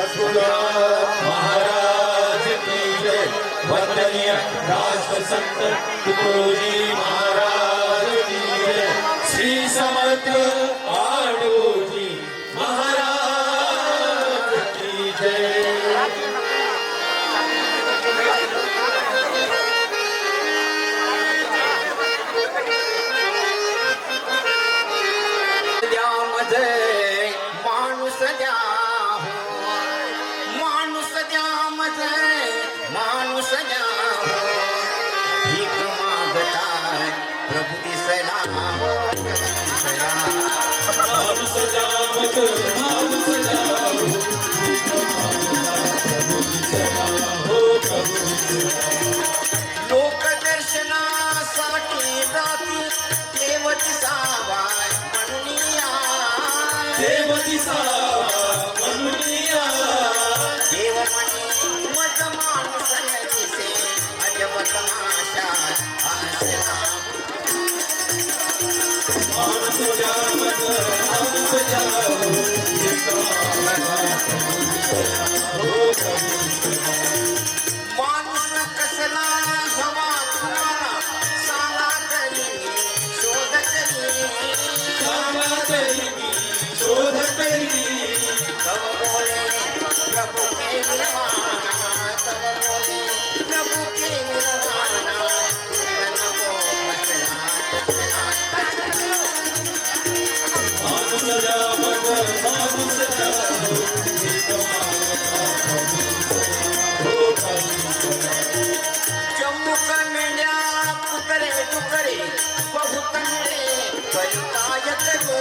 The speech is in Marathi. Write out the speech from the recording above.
सद्गुरुनाथ महाराज की जय। वंदनीय राष्ट्र संत तुकडोजी महाराज की जय। श्री समर्थ आडोजी महाराज की जय। माणूस द्या भीक मागताय प्रभू दिसला माणूस द्या माणूस द्या लोक दर्शनासाठी जाती देवती सावाय म्हणूनिया देवती म्हणूनिया देव म्हणे मज माणूस दिसे अजब तमाशा आसना माणूस द्या माणूस द्या माणूस कसला हवा तुम्हाला सांगा तरी शोध करी शोध करी तव बोले प्रभु के विरवाना तव बोले प्रभु के विरवाना नमो माणूस द्या माणूस द्या चम्मुक मेंढ्या पुतरे टुकरे बहु कंडे कलिकायत गो